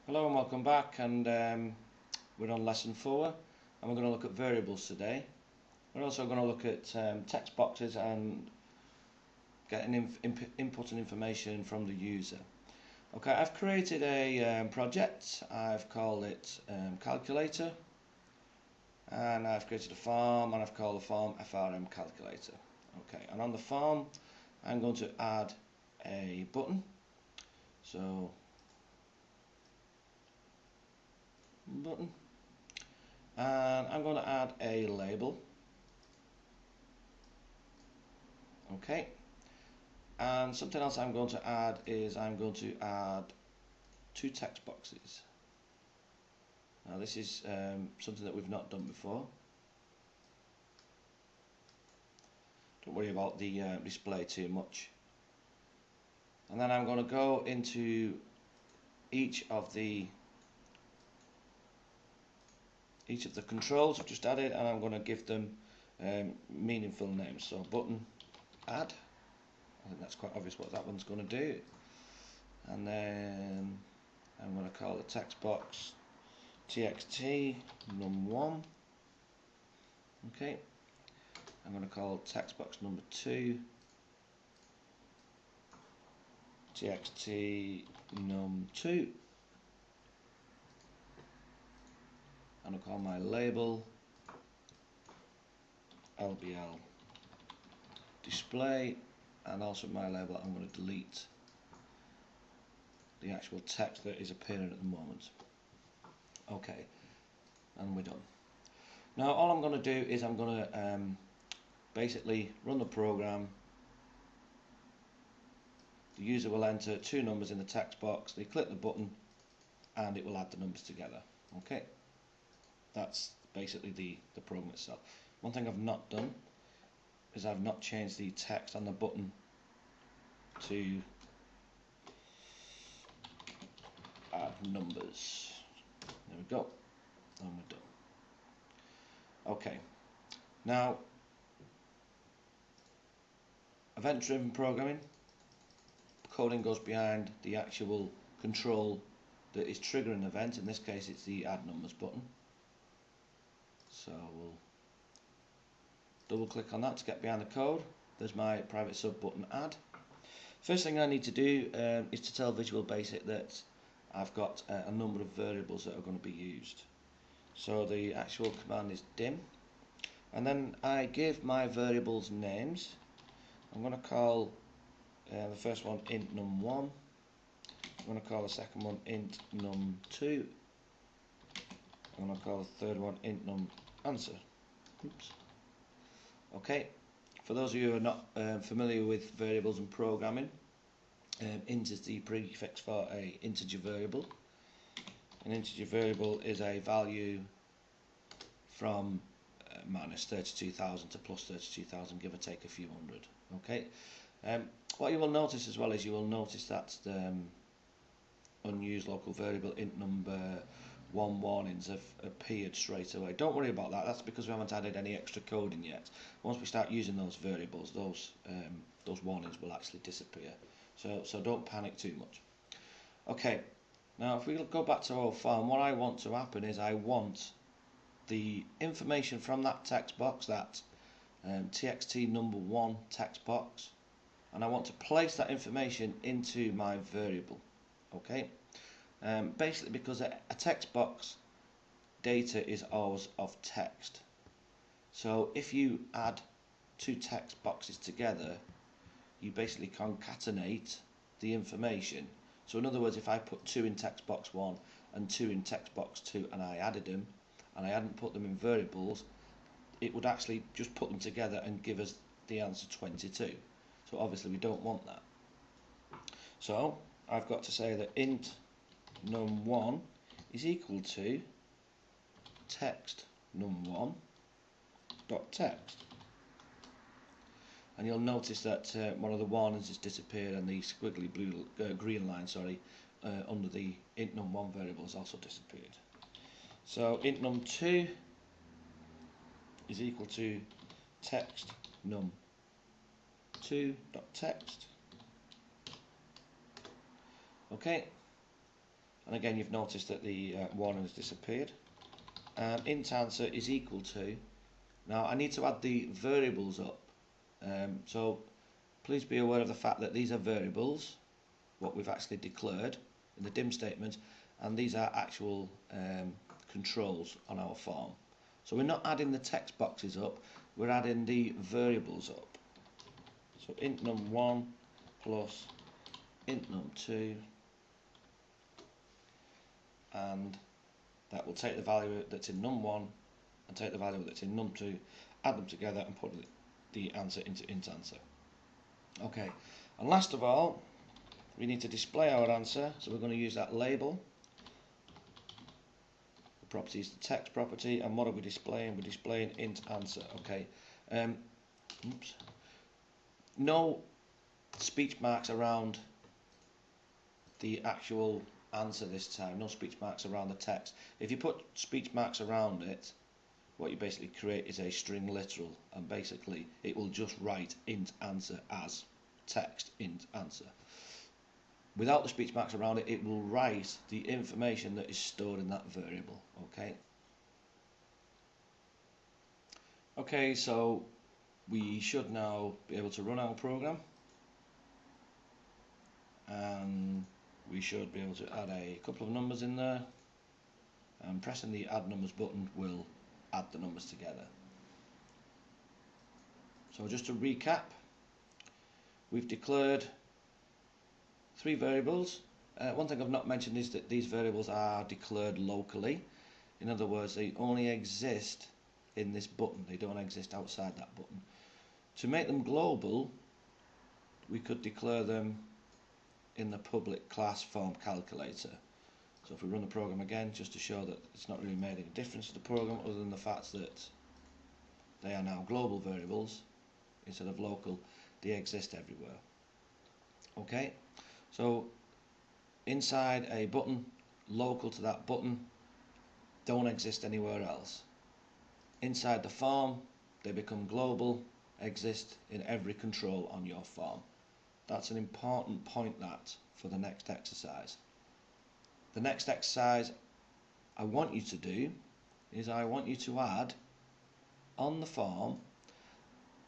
Hello and welcome back, and we're on lesson 4 and we're going to look at variables today. We're also going to look at text boxes and getting input and information from the user. Okay, I've created a project. I've called it calculator, and I've created a form, and I've called the form FRM calculator. Okay, and on the form I'm going to add a button. So button, and I'm going to add a label. Okay, and something else I'm going to add is I'm going to add 2 text boxes. Now this is something that we've not done before. Don't worry about the display too much. And then I'm going to go into each of the controls I've just added, and I'm going to give them meaningful names. So button add, I think that's quite obvious what that one's going to do. And then I'm going to call the text box txt num1. Okay, I'm going to call text box number 2 txt num2, and I'll call my label LBL display, and also my label I'm going to delete the actual text that is appearing at the moment. Okay, and we're done. Now all I'm going to do is I'm going to basically run the program. The user will enter 2 numbers in the text box, they click the button and it will add the numbers together. Okay, that's basically the program itself. One thing I've not done is I've not changed the text on the button to add numbers. There we go, and we're done. Okay, now event-driven programming, coding goes behind the actual control that is triggering an event. In this case it's the add numbers button. So we'll double click on that to get behind the code. There's my private sub button add. First thing I need to do is to tell Visual Basic that I've got a number of variables that are going to be used. So the actual command is dim, and then I give my variables names. I'm going to call the first one int num1. I'm going to call the second one int num2. I'm going to call the third one int numanswer. Oops. Okay, for those of you who are not familiar with variables and programming, int is the prefix for a integer variable. An integer variable is a value from minus 32,000 to plus 32,000, give or take a few hundred. Okay, what you will notice as well is you will notice that the unused local variable int number 1 warnings have appeared straight away. Don't worry about that, that's because we haven't added any extra coding yet. Once we start using those variables, those warnings will actually disappear. So don't panic too much. Okay, now if we go back to our form, what I want to happen is I want the information from that text box, that txt number 1 text box, and I want to place that information into my variable. Okay, basically because a text box data is always of text. So if you add 2 text boxes together, you basically concatenate the information. So in other words, if I put 2 in text box 1 and 2 in text box 2 and I added them and I hadn't put them in variables, it would actually just put them together and give us the answer 22. So obviously we don't want that. So I've got to say that int num1 is equal to text num1 dot text, and you'll notice that one of the warnings has disappeared and the squiggly blue green line under the int num1 variable has also disappeared. So int num2 is equal to text num2 dot text. Okay, and again you've noticed that the warning has disappeared. And int answer is equal to, now I need to add the variables up, so please be aware of the fact that these are variables, what we've actually declared in the dim statement, and these are actual controls on our form. So we're not adding the text boxes up, we're adding the variables up. So int num1 plus int num2, and that will take the value that's in num1 and take the value that's in num2, add them together and put the answer into int answer. Okay, and last of all, we need to display our answer, so we're going to use that label. The property is the text property, and what are we displaying? We're displaying int answer. Okay, oops. No speech marks around the actual answer this time, no speech marks around the text. If you put speech marks around it, what you basically create is a string literal, and basically it will just write int answer as text int answer. Without the speech marks around it, it will write the information that is stored in that variable. Okay, so we should now be able to run our program, and we should be able to add a couple of numbers in there, and pressing the add numbers button will add the numbers together. So just to recap, we've declared 3 variables. One thing I've not mentioned is that these variables are declared locally. In other words, they only exist in this button, they don't exist outside that button. To make them global, we could declare them in the public class form calculator. So if we run the program again, just to show that it's not really made any difference to the program other than the fact that they are now global variables instead of local, they exist everywhere. Okay, so inside a button, local to that button, don't exist anywhere else. Inside the form, they become global, exist in every control on your form. That's an important point that for the next exercise. The next exercise I want you to do is I want you to add on the form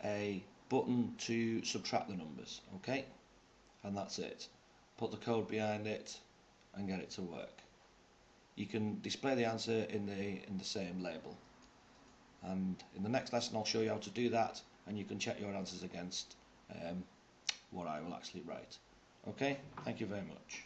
a button to subtract the numbers, okay? And that's it. Put the code behind it and get it to work. You can display the answer in the same label. And in the next lesson I'll show you how to do that, and you can check your answers against what I will actually write. Okay, thank you very much.